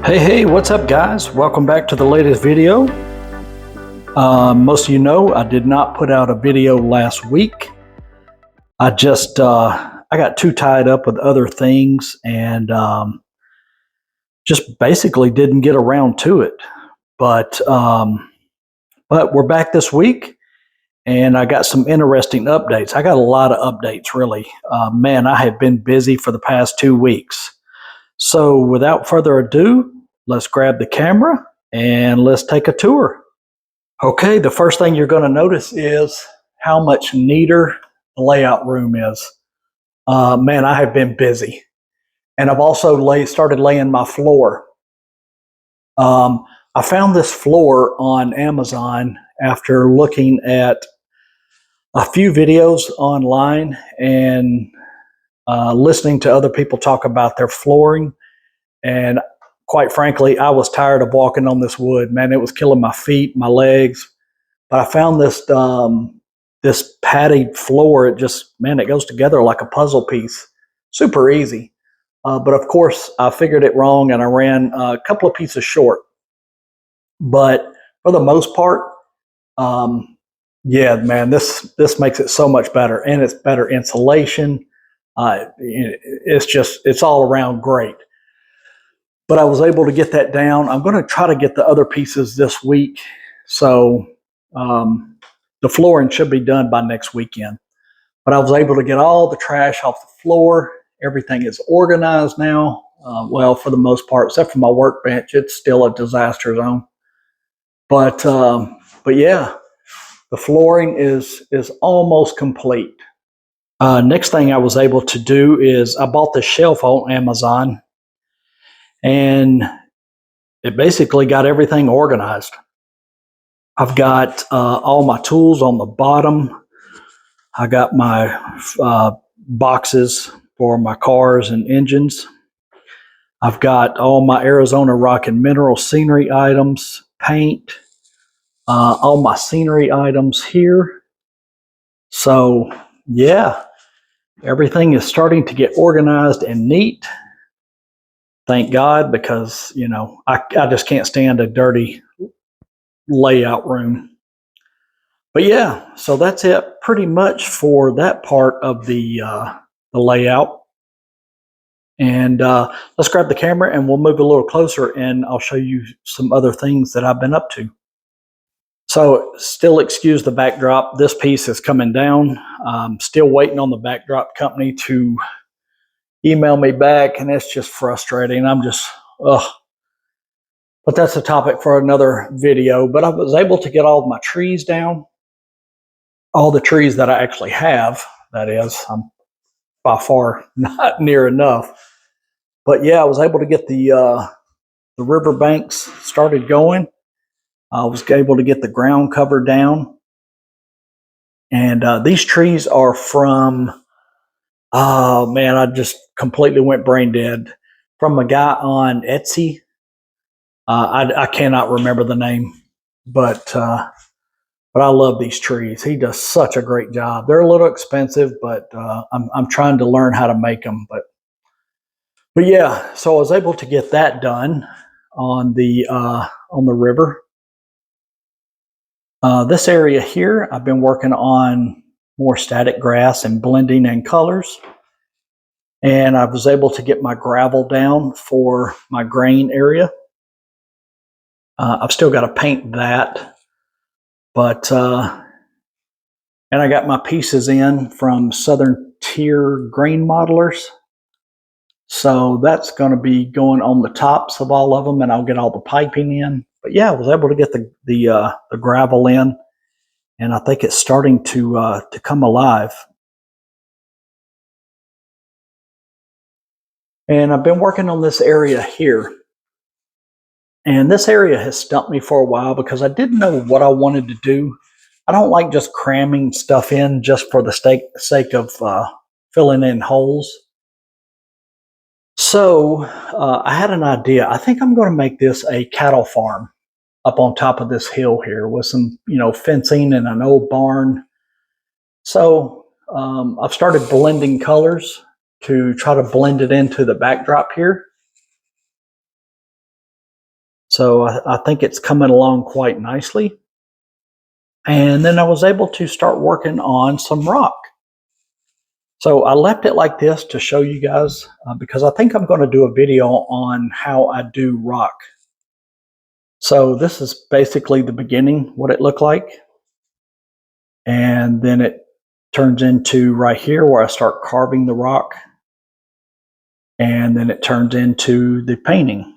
Hey, what's up guys? Welcome back to the latest video. Most of you know I did not put out a video last week. I got too tied up with other things and just basically didn't get around to it. But we're back this week and I got some interesting updates. I got a lot of updates really. Man, I have been busy for the past 2 weeks. So without further ado, let's grab the camera and let's take a tour. Okay, the first thing you're going to notice is how much neater the layout room is. Man, I have been busy. And I've also started laying my floor. I found this floor on Amazon after looking at a few videos online and listening to other people talk about their flooring. And quite frankly, I was tired of walking on this wood. Man, it was killing my feet, my legs. But I found this padded floor. It goes together like a puzzle piece. Super easy. But of course, I figured it wrong and I ran a couple of pieces short. But for the most part, yeah, man, this makes it so much better, and it's better insulation. It's all around great. But I was able to get that down. I'm going to try to get the other pieces this week. So the flooring should be done by next weekend. But I was able to get all the trash off the floor. Everything is organized now. Well, for the most part, except for my workbench, it's still a disaster zone. But yeah, the flooring is almost complete. Next thing I was able to do is I bought this shelf on Amazon. And it basically got everything organized. I've got all my tools on the bottom. I got my boxes for my cars and engines. I've got all my Arizona rock and mineral scenery items, paint, all my scenery items here. So yeah, everything is starting to get organized and neat. Thank God, because, I just can't stand a dirty layout room. But yeah, so that's it pretty much for that part of the layout. And let's grab the camera and we'll move a little closer and I'll show you some other things that I've been up to. So still excuse the backdrop. This piece is coming down. I'm still waiting on the backdrop company to email me back, and it's just frustrating. Ugh. But that's a topic for another video. But I was able to get all of my trees down. All the trees that I actually have, that is. I'm by far not near enough. But yeah, I was able to get the river banks started going. I was able to get the ground cover down. And these trees are from, oh man, I just completely went brain dead. From a guy on Etsy. I cannot remember the name, but I love these trees. He does such a great job. They're a little expensive, but I'm trying to learn how to make them. But yeah, so I was able to get that done on the river. This area here, I've been working on more static grass and blending in colors. And I was able to get my gravel down for my grain area. I've still got to paint that, but and I got my pieces in from Southern Tier Grain Modelers. So that's going to be going on the tops of all of them, and I'll get all the piping in. But yeah, I was able to get the gravel in, and I think it's starting to come alive. And I've been working on this area here. And this area has stumped me for a while because I didn't know what I wanted to do. I don't like just cramming stuff in just for the sake of filling in holes. So I had an idea. I think I'm going to make this a cattle farm up on top of this hill here with some, fencing and an old barn. So I've started blending colors to try to blend it into the backdrop here. So I think it's coming along quite nicely. And then I was able to start working on some rock. So I left it like this to show you guys because I think I'm going to do a video on how I do rock. So this is basically the beginning, what it looked like. And then it turns into right here where I start carving the rock. And then it turns into the painting.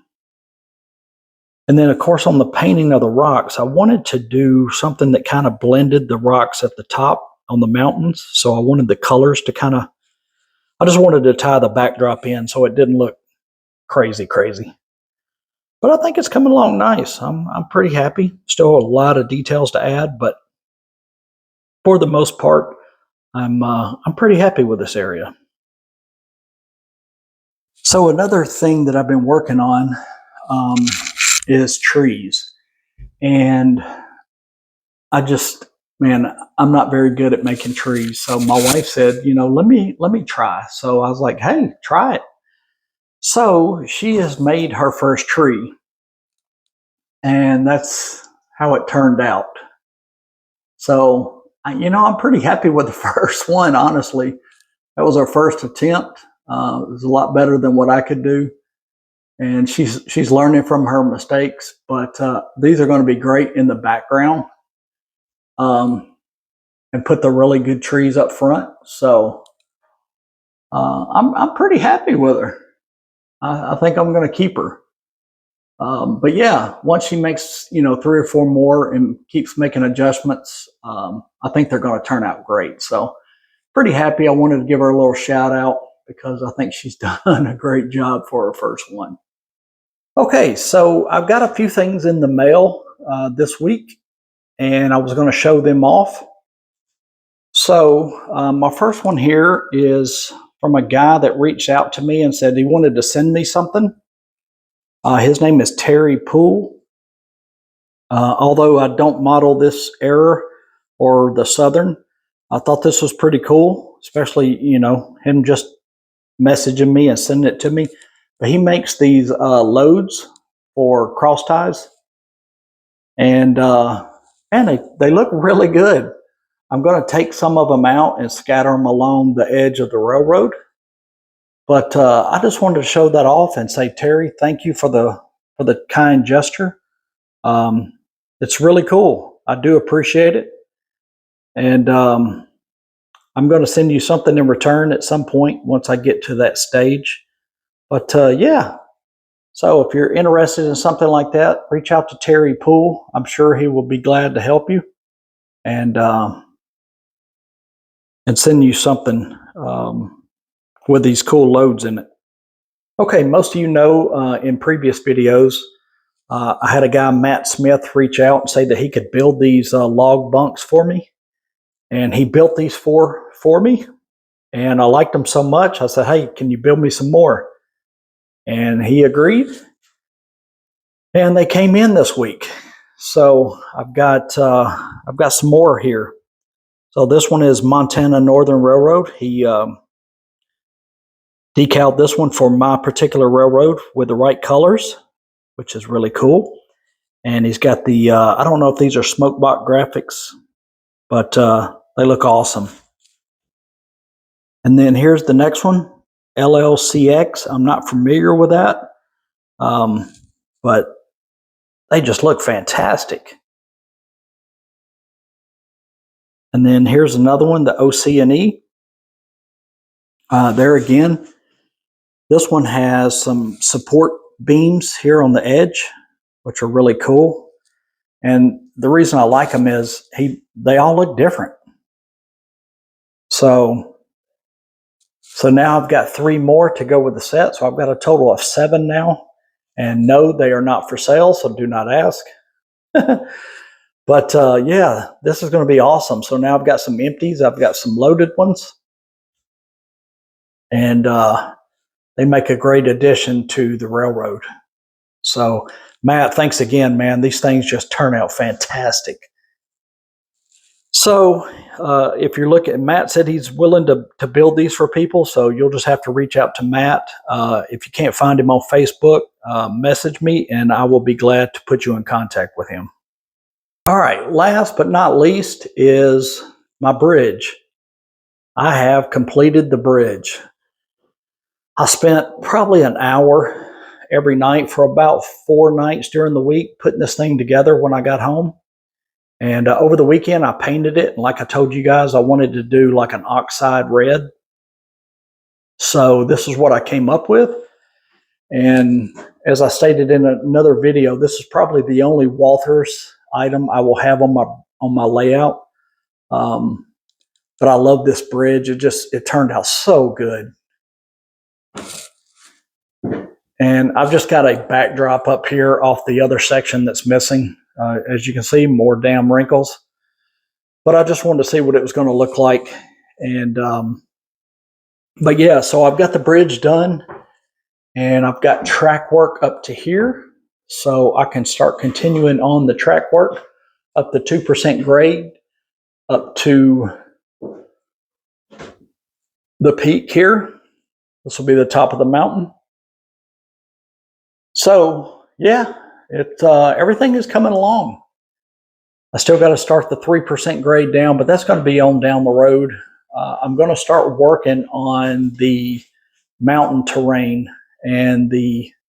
And then, of course, on the painting of the rocks, I wanted to do something that kind of blended the rocks at the top on the mountains. So I wanted the colors to kind of, I just wanted to tie the backdrop in so it didn't look crazy. But I think it's coming along nice. I'm pretty happy. Still a lot of details to add, but for the most part, I'm pretty happy with this area. So another thing that I've been working on is trees. And I just, man, I'm not very good at making trees. So my wife said, let me try. So I was like, hey, try it. So she has made her first tree. And that's how it turned out. So, I'm pretty happy with the first one, honestly. That was our first attempt. It was a lot better than what I could do. And she's learning from her mistakes, but these are going to be great in the background, and put the really good trees up front. So I'm pretty happy with her. I think I'm going to keep her. But yeah, once she makes 3 or 4 more and keeps making adjustments, I think they're going to turn out great. So pretty happy. I wanted to give her a little shout out because I think she's done a great job for her first one. Okay, so I've got a few things in the mail this week, and I was going to show them off. So my first one here is from a guy that reached out to me and said he wanted to send me something. His name is Terry Poole. Although I don't model this era or the Southern, I thought this was pretty cool, especially, him just messaging me and sending it to me. But he makes these loads for cross ties, and they look really good. I'm going to take some of them out and scatter them along the edge of the railroad. But I just wanted to show that off and say, Terry, thank you for the kind gesture. It's really cool. I do appreciate it, and I'm going to send you something in return at some point once I get to that stage. But yeah, so if you're interested in something like that, reach out to Terry Poole. I'm sure he will be glad to help you and send you something with these cool loads in it. Okay, most of you know in previous videos, I had a guy, Matt Smith, reach out and say that he could build these log bunks for me. And he built these for me. And I liked them so much, I said, hey, can you build me some more? And he agreed. And they came in this week. So I've got some more here. So this one is Montana Northern Railroad. He decaled this one for my particular railroad with the right colors, which is really cool. And he's got the, I don't know if these are smokebox graphics, but they look awesome. And then here's the next one, LLCX. I'm not familiar with that, but they just look fantastic. And then here's another one, the OC&E. There again, this one has some support beams here on the edge, which are really cool. And the reason I like them is they all look different. So now I've got 3 more to go with the set. So I've got a total of 7 now. And no, they are not for sale, so do not ask. But yeah, this is going to be awesome. So now I've got some empties. I've got some loaded ones. And they make a great addition to the railroad. So Matt, thanks again, man. These things just turn out fantastic. So if you're looking, Matt said he's willing to build these for people. So you'll just have to reach out to Matt. If you can't find him on Facebook, message me and I will be glad to put you in contact with him. All right, last but not least is my bridge. I have completed the bridge. I spent probably an hour every night for about 4 nights during the week putting this thing together when I got home. And over the weekend, I painted it. And like I told you guys, I wanted to do like an oxide red. So this is what I came up with. And as I stated in another video, this is probably the only Walthers item I will have on my layout. But I love this bridge. It turned out so good. And I've just got a backdrop up here off the other section that's missing. As you can see, more damn wrinkles. But I just wanted to see what it was going to look like. And but yeah, so I've got the bridge done, and I've got track work up to here, so I can start continuing on the track work up to 2% grade up to the peak here. This will be the top of the mountain. So yeah, everything is coming along. I still got to start the 3% grade down, but that's going to be on down the road. I'm going to start working on the mountain terrain and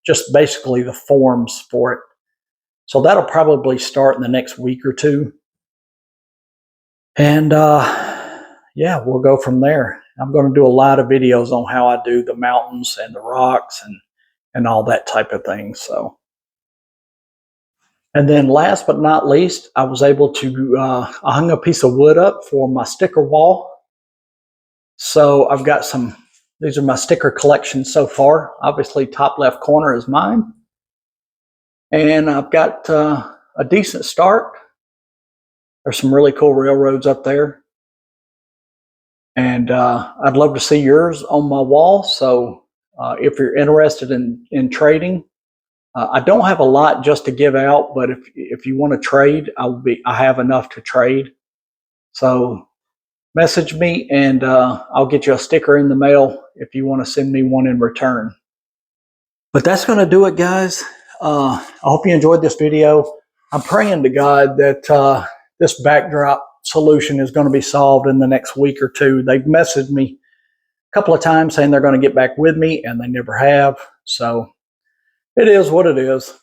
just basically the forms for it. So that'll probably start in the next week or two. And yeah, we'll go from there. I'm going to do a lot of videos on how I do the mountains and the rocks and all that type of thing. So, and then last but not least, I was able to, I hung a piece of wood up for my sticker wall. So I've got these are my sticker collections so far. Obviously, top left corner is mine. And I've got a decent start. There's some really cool railroads up there. And I'd love to see yours on my wall. So if you're interested in trading, I don't have a lot just to give out, but if you want to trade, I have enough to trade. So message me and I'll get you a sticker in the mail if you want to send me one in return. But that's going to do it, guys. I hope you enjoyed this video. I'm praying to God that this backdrop solution is going to be solved in the next week or two. They've messaged me a couple of times saying they're going to get back with me, and they never have. So it is what it is.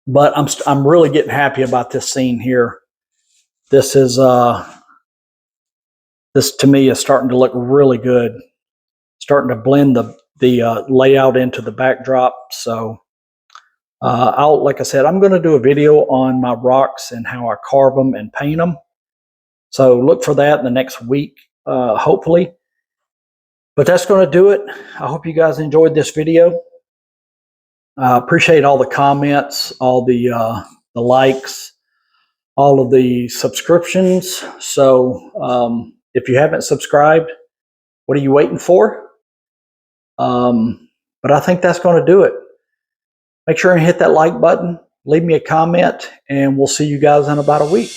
But I'm really getting happy about this scene here. This is this to me is starting to look really good. Starting to blend the layout into the backdrop. So like I said, I'm going to do a video on my rocks and how I carve them and paint them. So look for that in the next week, hopefully. But that's going to do it. I hope you guys enjoyed this video. I appreciate all the comments, all the likes, all of the subscriptions. So if you haven't subscribed, what are you waiting for? But I think that's going to do it. Make sure and hit that like button, leave me a comment, and we'll see you guys in about a week.